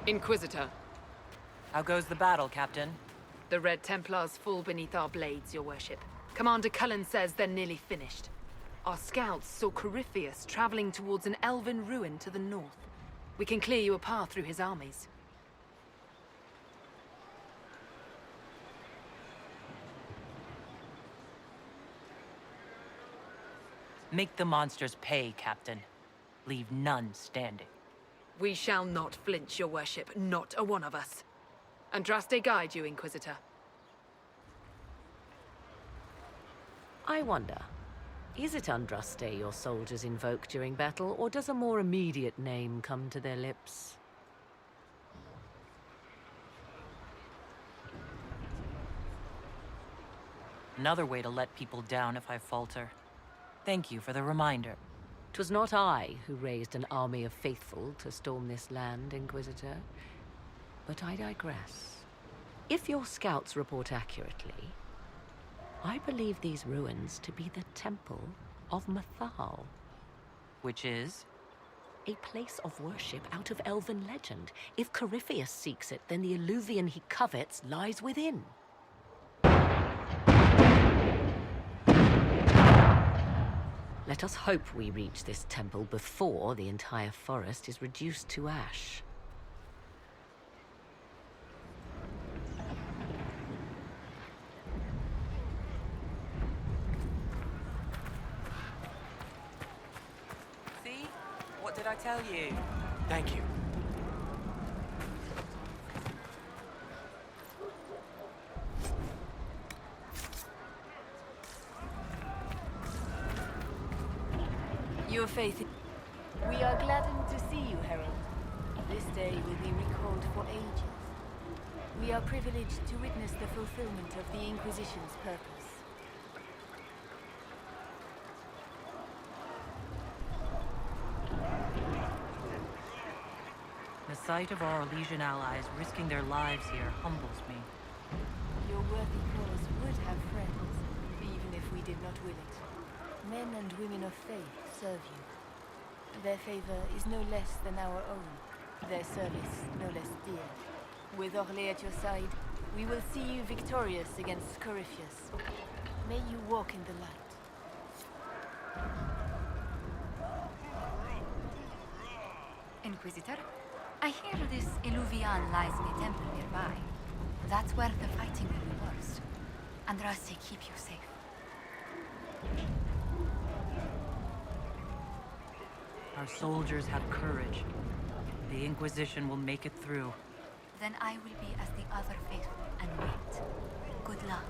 Inquisitor. How goes the battle, Captain? The Red Templars fall beneath our blades, your worship. Commander Cullen says they're nearly finished. Our scouts saw Corypheus traveling towards an elven ruin to the north. We can clear you a path through his armies. Make the monsters pay, Captain. Leave none standing. We shall not flinch, your worship. Not a one of us. Andraste guide you, Inquisitor. I wonder, is it Andraste your soldiers invoke during battle, or does a more immediate name come to their lips? Another way to let people down if I falter. Thank you for the reminder. 'Twas not I who raised an army of faithful to storm this land, Inquisitor. But I digress. If your scouts report accurately, I believe these ruins to be the Temple of Mathal. Which is? A place of worship out of elven legend. If Corypheus seeks it, then the alluvion he covets lies within. Let us hope we reach this temple before the entire forest is reduced to ash. See? What did I tell you? Thank you. Your faith. We are gladdened to see you, Herald. This day will be recalled for ages. We are privileged to witness the fulfillment of the Inquisition's purpose. The sight of our Elysian allies risking their lives here humbles me. Your worthy cause would have friends, even if we did not will it. Men and women of faith serve you. Their favor is no less than our own, their service no less dear. With Orlais at your side, we will see you victorious against Corypheus. May you walk in the light. Inquisitor, I hear this Illuvian lies in a temple nearby. That's where the fighting will be worst. Andraste keep you safe. Our soldiers have courage. The Inquisition will make it through. Then I will be as the other faithful and wait. Good luck.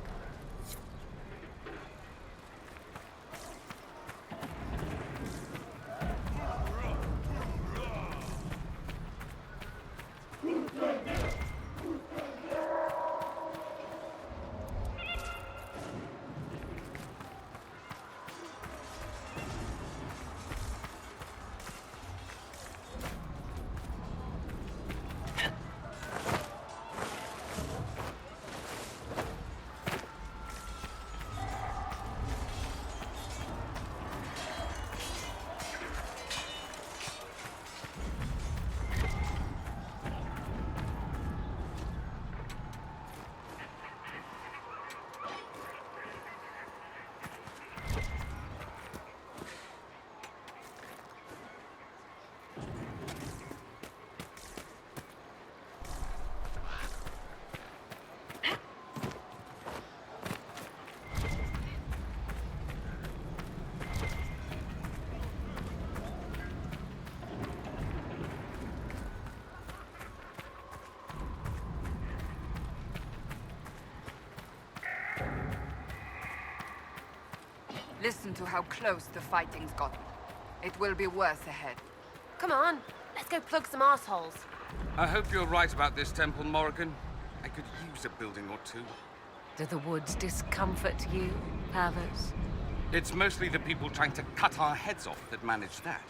Listen to how close the fighting's gotten. It will be worse ahead. Come on, let's go plug some assholes. I hope you're right about this temple, Morrigan. I could use a building or two. Do the woods discomfort you, Pavos? It's mostly the people trying to cut our heads off that manage that.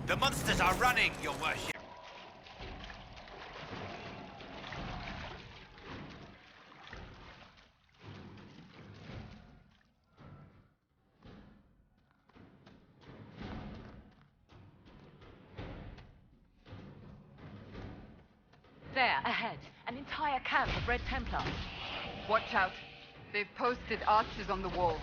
The monsters are running, your worship. There, ahead. An entire camp of Red Templars. Watch out. They've posted archers on the wall.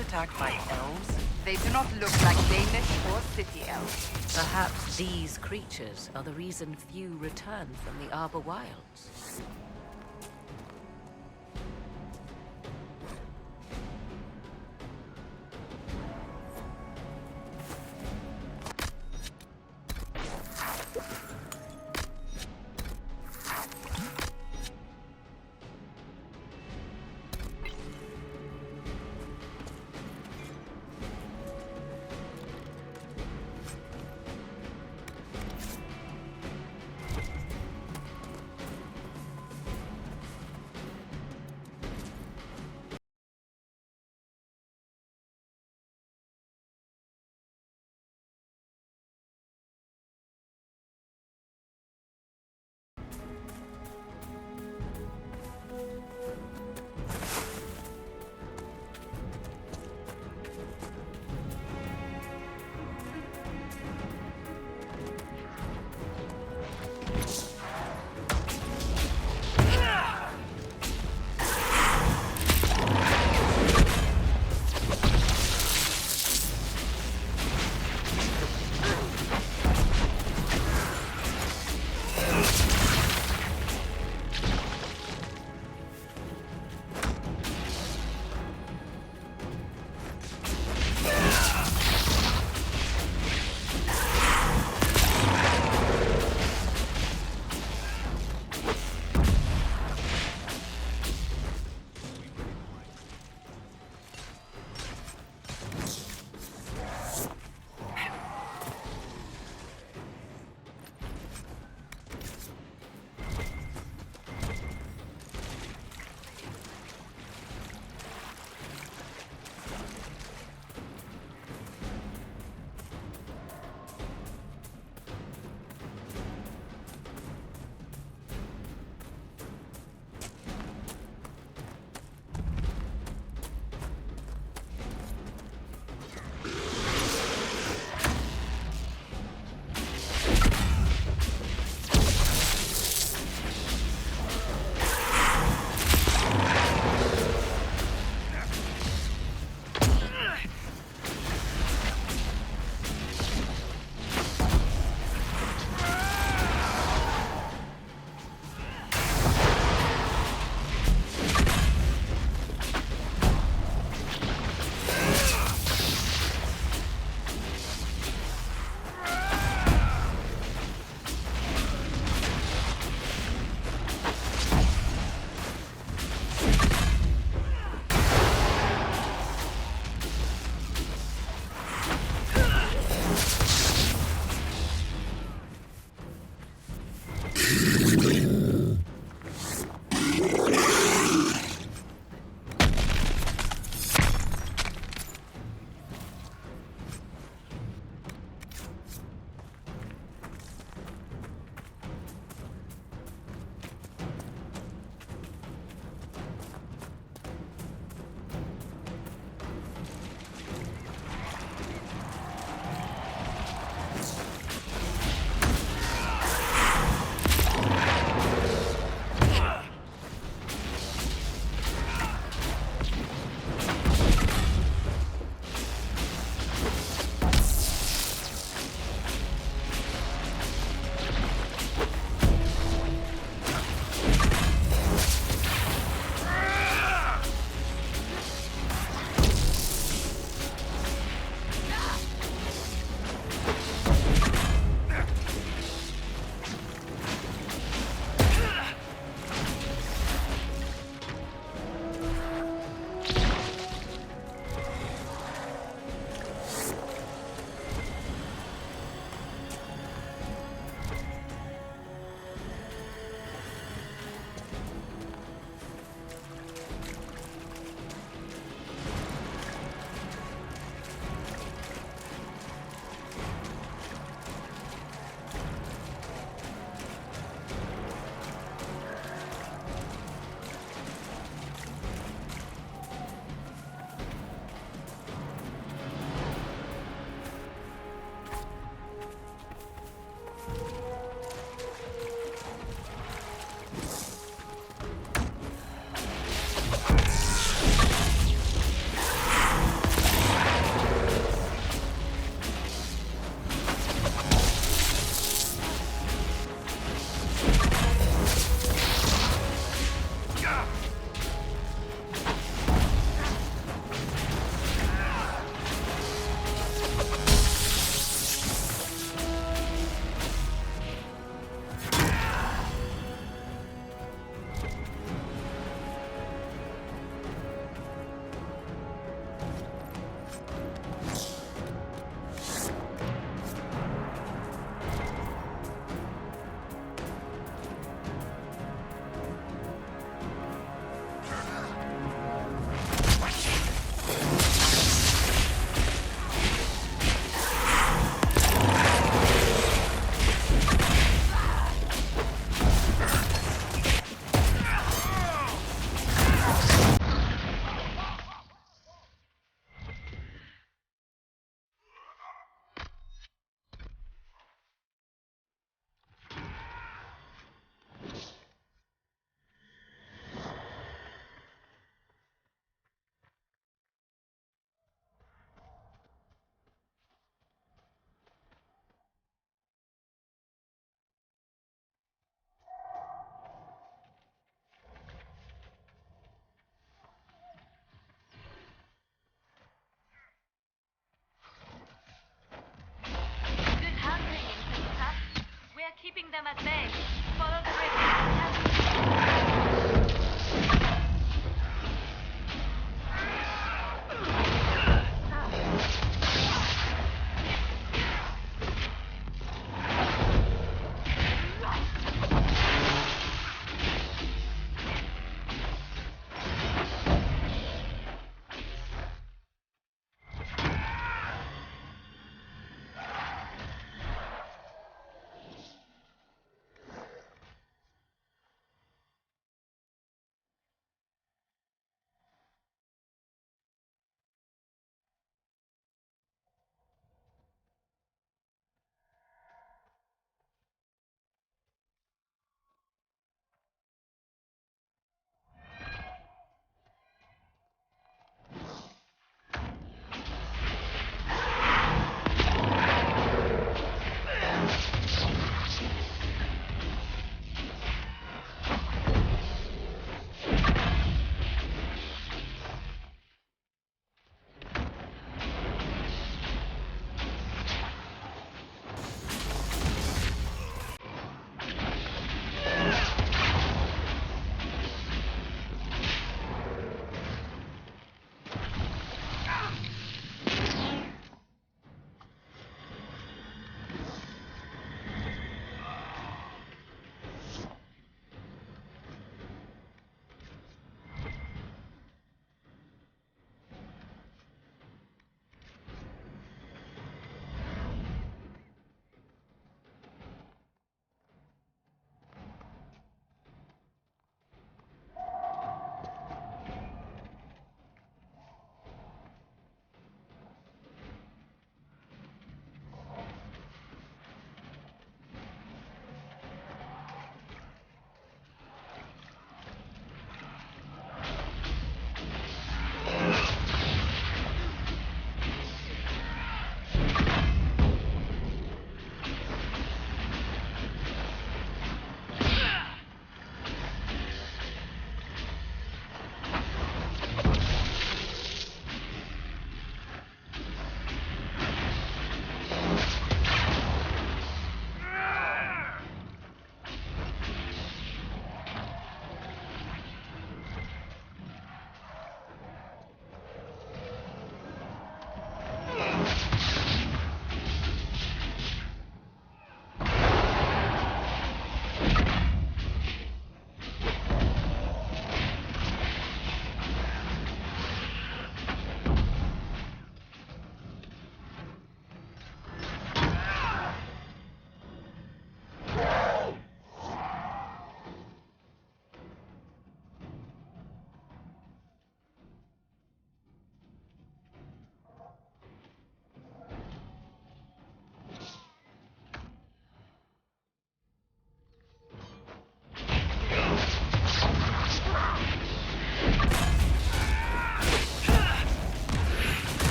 Attacked by elves? They do not look like Danish or city elves. Perhaps these creatures are the reason few return from the Arbor Wilds.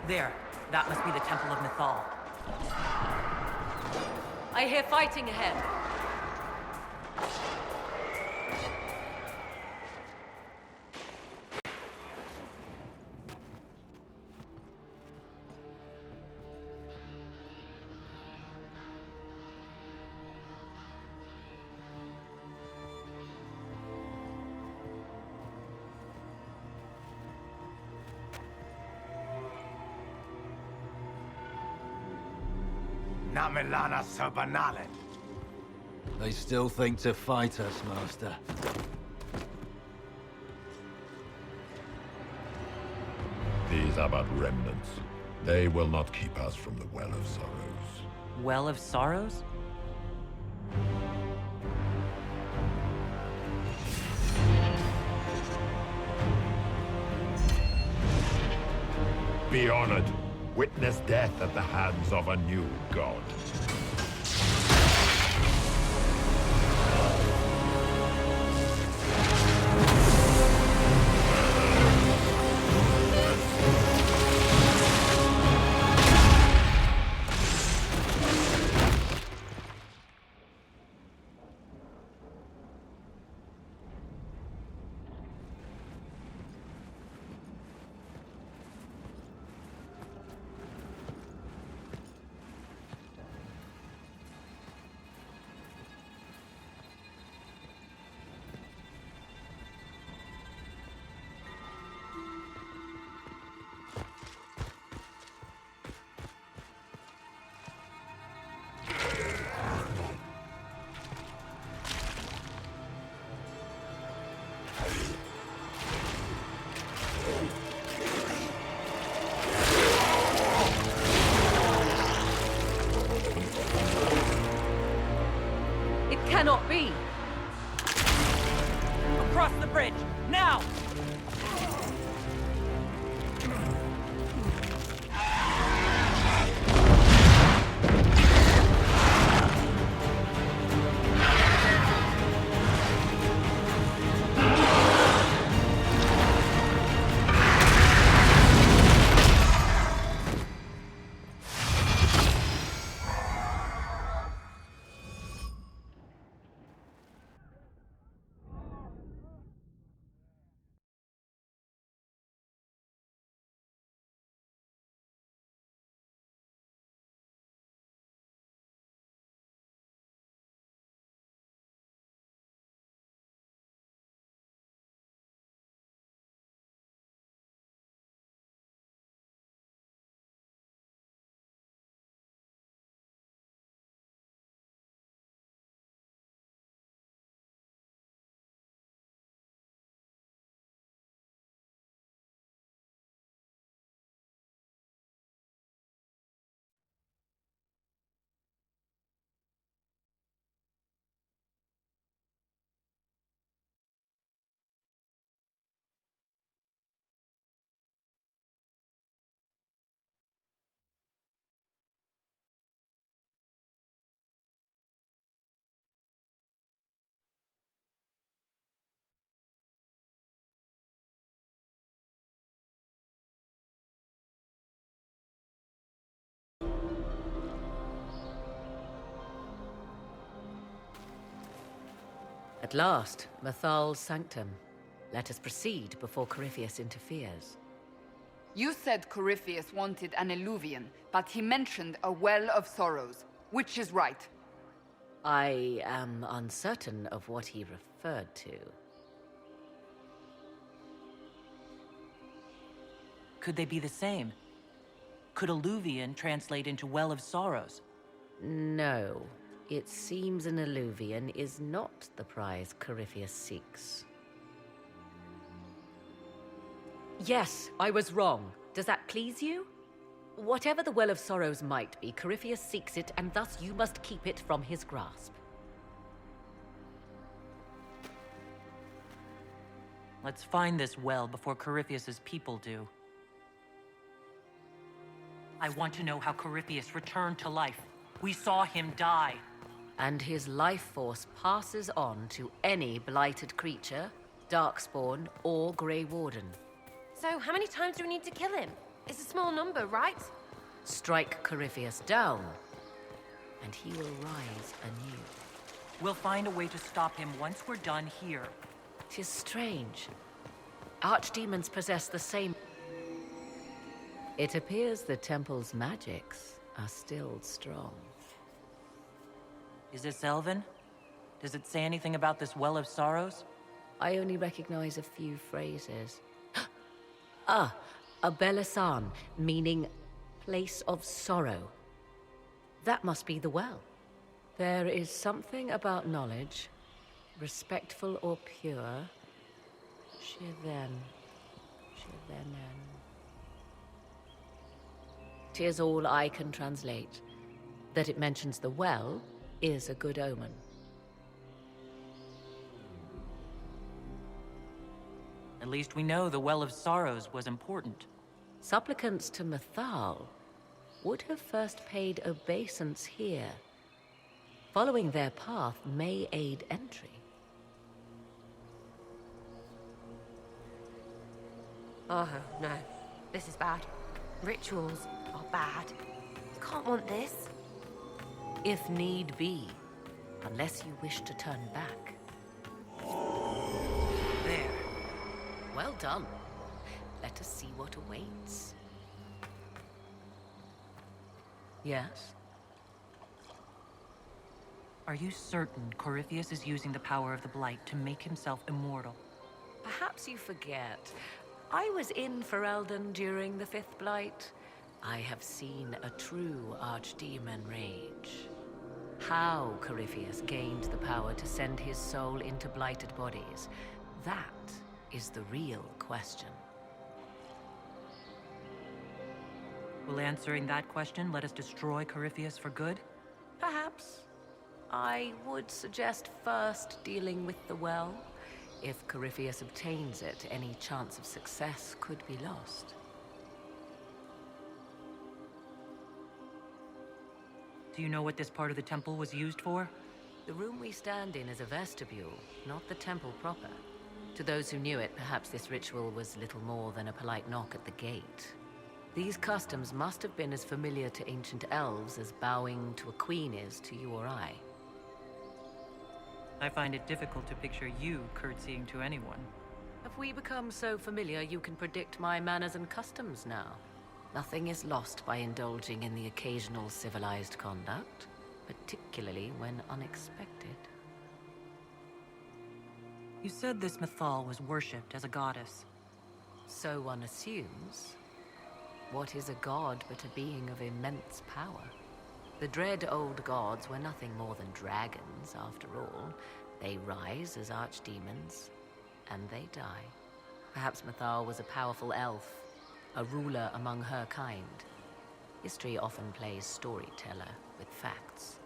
There. That must be the Temple of Mythal. I hear fighting ahead. Namelana Sabanale. They still think to fight us, Master. These are but remnants. They will not keep us from the Well of Sorrows. Well of Sorrows? Be honored. Witness death at the hands of a new god. Cannot be! Across the bridge! Now! At last, Mythal's sanctum. Let us proceed before Corypheus interferes. You said Corypheus wanted an Eluvian, but he mentioned a Well of Sorrows. Which is right? I am uncertain of what he referred to. Could they be the same? Could Eluvian translate into Well of Sorrows? No. It seems an Eluvian is not the prize Corypheus seeks. Yes, I was wrong. Does that please you? Whatever the Well of Sorrows might be, Corypheus seeks it, and thus you must keep it from his grasp. Let's find this well before Corypheus's people do. I want to know how Corypheus returned to life. We saw him die. And his life force passes on to any blighted creature, Darkspawn, or Grey Warden. So, how many times do we need to kill him? It's a small number, right? Strike Corypheus down, and he will rise anew. We'll find a way to stop him once we're done here. 'Tis strange. Archdemons possess the same... It appears the temple's magics are still strong. Is this Elven? Does it say anything about this Well of Sorrows? I only recognize a few phrases. Ah, a Belisan, meaning place of sorrow. That must be the well. There is something about knowledge, respectful or pure. Shivenen. 'Tis all I can translate. That it mentions the well is a good omen. At least we know the Well of Sorrows was important. Supplicants to Mythal would have first paid obeisance here. Following their path may aid entry. Oh, no. This is bad. Rituals are bad. You can't want this. If need be, unless you wish to turn back. There. Well done. Let us see what awaits. Yes? Are you certain Corypheus is using the power of the Blight to make himself immortal? Perhaps you forget. I was in Ferelden during the Fifth Blight. I have seen a true archdemon rage. How Corypheus gained the power to send his soul into blighted bodies, that is the real question. Will answering that question let us destroy Corypheus for good? Perhaps. I would suggest first dealing with the well. If Corypheus obtains it, any chance of success could be lost. Do you know what this part of the temple was used for? The room we stand in is a vestibule, not the temple proper. To those who knew it, perhaps this ritual was little more than a polite knock at the gate. These customs must have been as familiar to ancient elves as bowing to a queen is to you or I. I find it difficult to picture you curtsying to anyone. Have we become so familiar you can predict my manners and customs now? Nothing is lost by indulging in the occasional civilized conduct, particularly when unexpected. You said this Mythal was worshipped as a goddess. So one assumes. What is a god but a being of immense power? The dread old gods were nothing more than dragons, after all. They rise as archdemons, and they die. Perhaps Mythal was a powerful elf, a ruler among her kind. History often plays storyteller with facts.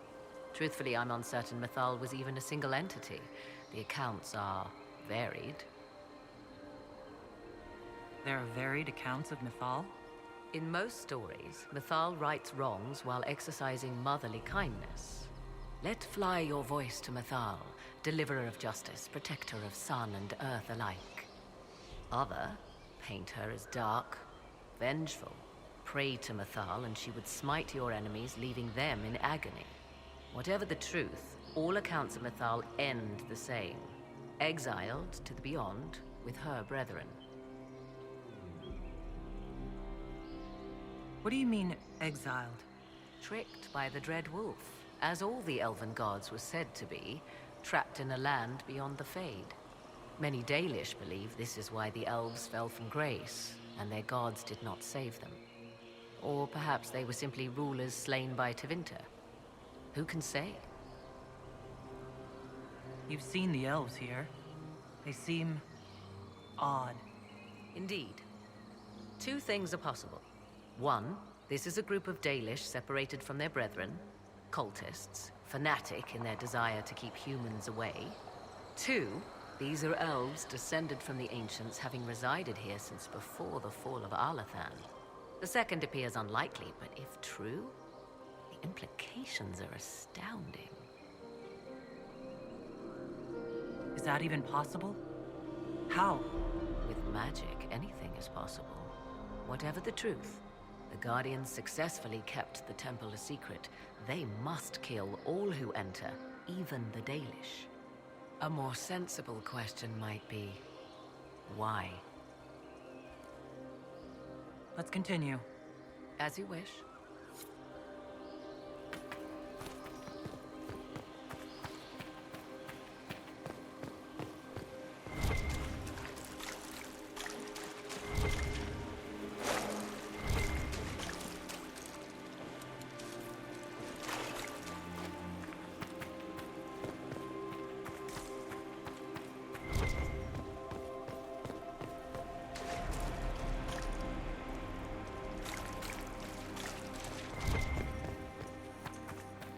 Truthfully, I'm uncertain Mythal was even a single entity. The accounts are varied. There are varied accounts of Mythal? In most stories, Mythal rights wrongs while exercising motherly kindness. Let fly your voice to Mythal, deliverer of justice, protector of sun and earth alike. Other paint her as dark, vengeful. Pray to Mythal and she would smite your enemies, leaving them in agony. Whatever the truth, all accounts of Mythal end the same. Exiled to the beyond with her brethren. What do you mean, exiled? Tricked by the Dread Wolf, as all the elven gods were said to be, trapped in a land beyond the Fade. Many Dalish believe this is why the elves fell from grace, and their gods did not save them. Or perhaps they were simply rulers slain by Tevinter. Who can say? You've seen the elves here. They seem odd. Indeed. Two things are possible. One, this is a group of Dalish separated from their brethren, cultists, fanatic in their desire to keep humans away. Two, these are elves descended from the ancients, having resided here since before the fall of Alathan. The second appears unlikely, but if true, the implications are astounding. Is that even possible? How? With magic, anything is possible. Whatever the truth, the Guardians successfully kept the temple a secret. They must kill all who enter, even the Dalish. A more sensible question might be, why? Let's continue. As you wish.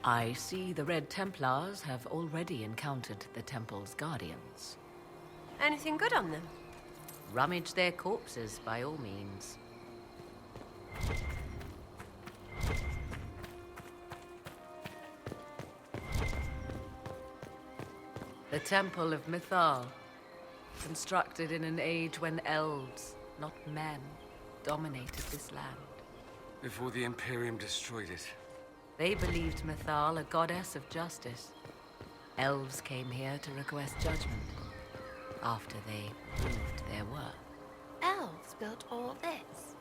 I see the Red Templars have already encountered the Temple's Guardians. Anything good on them? Rummage their corpses, by all means. The Temple of Mythal, constructed in an age when elves, not men, dominated this land. Before the Imperium destroyed it. They believed Mythal a goddess of justice. Elves came here to request judgment, after they proved their worth. Elves built all this.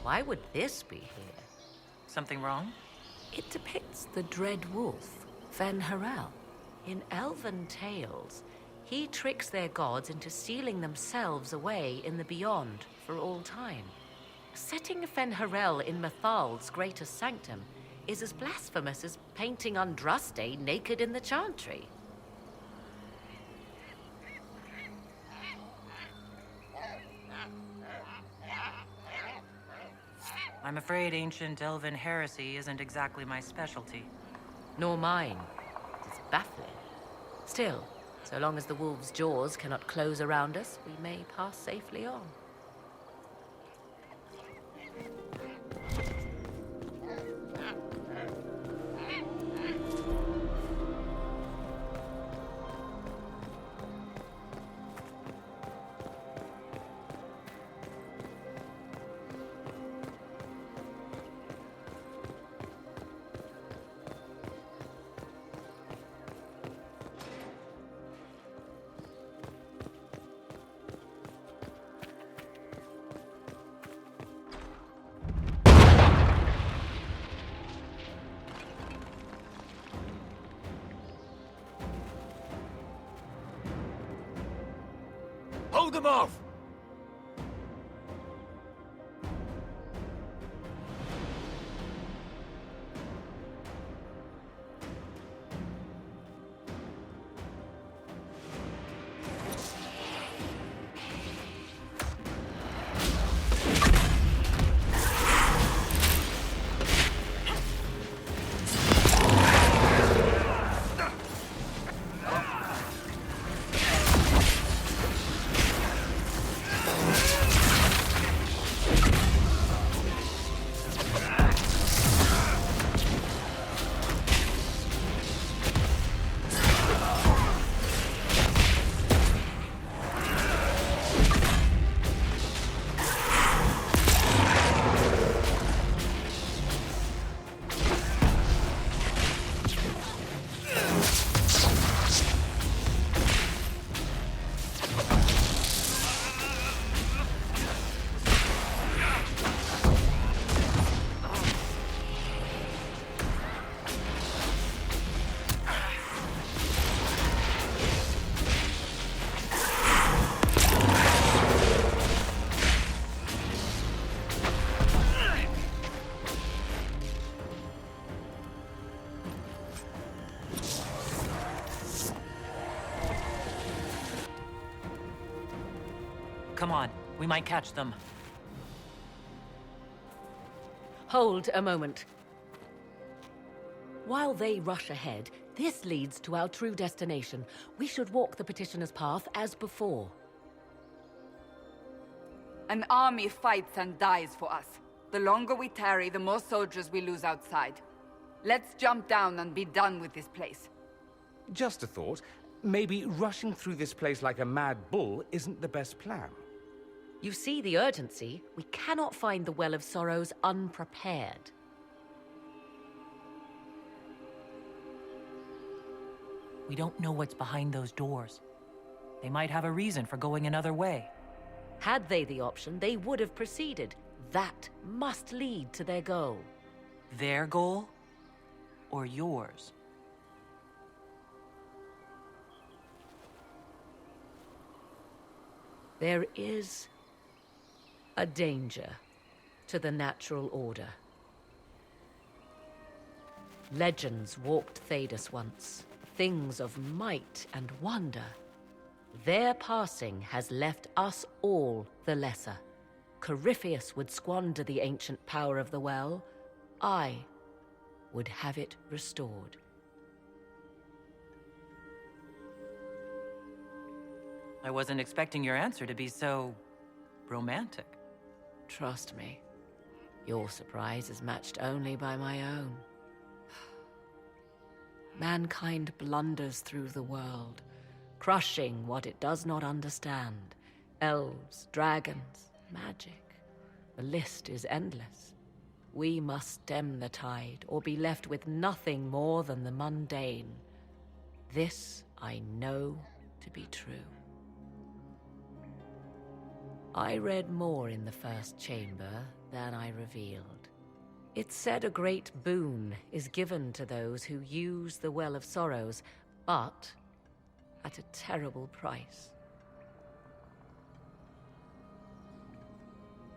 Why would this be here? Something wrong? It depicts the Dread Wolf, Fen-Harel. In elven tales, he tricks their gods into sealing themselves away in the beyond for all time. Setting Fen-Harel in Mythal's greatest sanctum is as blasphemous as painting Andraste naked in the Chantry. I'm afraid ancient elven heresy isn't exactly my specialty. Nor mine. It's baffling. Still, so long as the wolf's jaws cannot close around us, we may pass safely on. Hold them off! Come on, we might catch them. Hold a moment. While they rush ahead, this leads to our true destination. We should walk the petitioner's path as before. An army fights and dies for us. The longer we tarry, the more soldiers we lose outside. Let's jump down and be done with this place. Just a thought. Maybe rushing through this place like a mad bull isn't the best plan. You see the urgency? We cannot find the Well of Sorrows unprepared. We don't know what's behind those doors. They might have a reason for going another way. Had they the option, they would have proceeded. That must lead to their goal. Their goal? Or yours? There is a danger to the natural order. Legends walked Thedas once, things of might and wonder. Their passing has left us all the lesser. Corypheus would squander the ancient power of the well. I would have it restored. I wasn't expecting your answer to be so romantic. Trust me, your surprise is matched only by my own. Mankind blunders through the world, crushing what it does not understand. Elves, dragons, magic. The list is endless. We must stem the tide, or be left with nothing more than the mundane. This I know to be true. I read more in the first chamber than I revealed. It said a great boon is given to those who use the Well of Sorrows, but at a terrible price.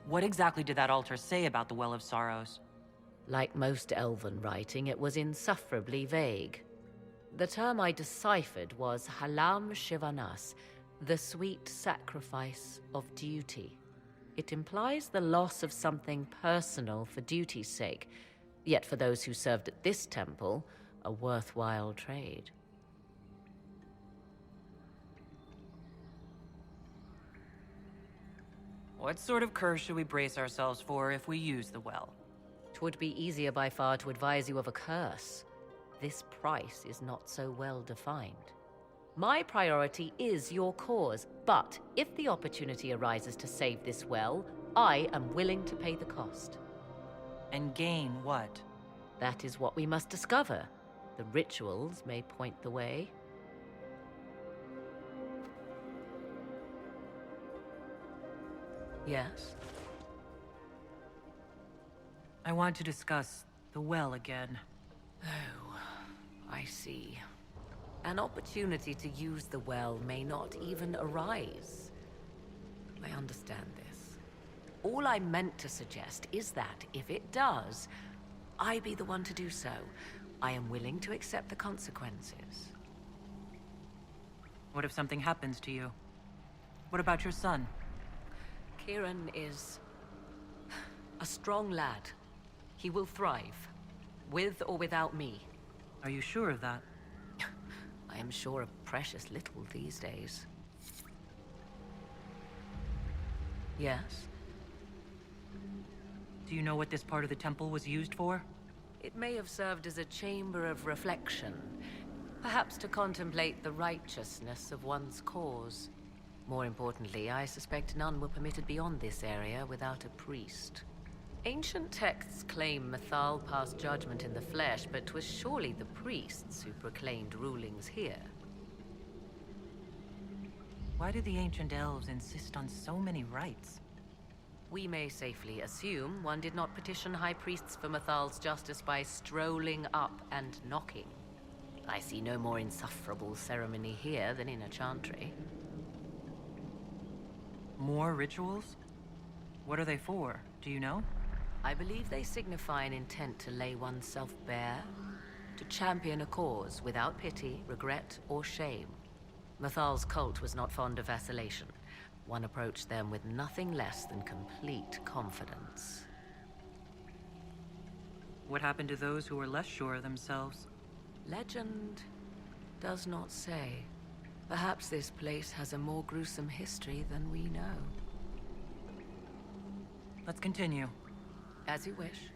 What exactly did that altar say about the Well of Sorrows? Like most elven writing, it was insufferably vague. The term I deciphered was Halam Shivanas, the sweet sacrifice of duty. It implies the loss of something personal for duty's sake, yet for those who served at this temple, a worthwhile trade. What sort of curse should we brace ourselves for if we use the well? 'Twould be easier by far to advise you of a curse. This price is not so well defined. My priority is your cause, but if the opportunity arises to save this well, I am willing to pay the cost. And gain what? That is what we must discover. The rituals may point the way. Yes? I want to discuss the well again. Oh, I see. An opportunity to use the well may not even arise. I understand this. All I meant to suggest is that, if it does, I be the one to do so. I am willing to accept the consequences. What if something happens to you? What about your son? Kieran is a strong lad. He will thrive, with or without me. Are you sure of that? I am sure of precious little these days. Yes? Do you know what this part of the temple was used for? It may have served as a chamber of reflection, perhaps to contemplate the righteousness of one's cause. More importantly, I suspect none were permitted beyond this area without a priest. Ancient texts claim Mythal passed judgment in the flesh, but 'twas surely the priests who proclaimed rulings here. Why do the ancient elves insist on so many rites? We may safely assume one did not petition high priests for Mythal's justice by strolling up and knocking. I see no more insufferable ceremony here than in a chantry. More rituals? What are they for? Do you know? I believe they signify an intent to lay oneself bare, to champion a cause without pity, regret, or shame. Mythal's cult was not fond of vacillation. one approached them with nothing less than complete confidence. What happened to those who were less sure of themselves? Legend does not say. Perhaps this place has a more gruesome history than we know. Let's continue. As you wish.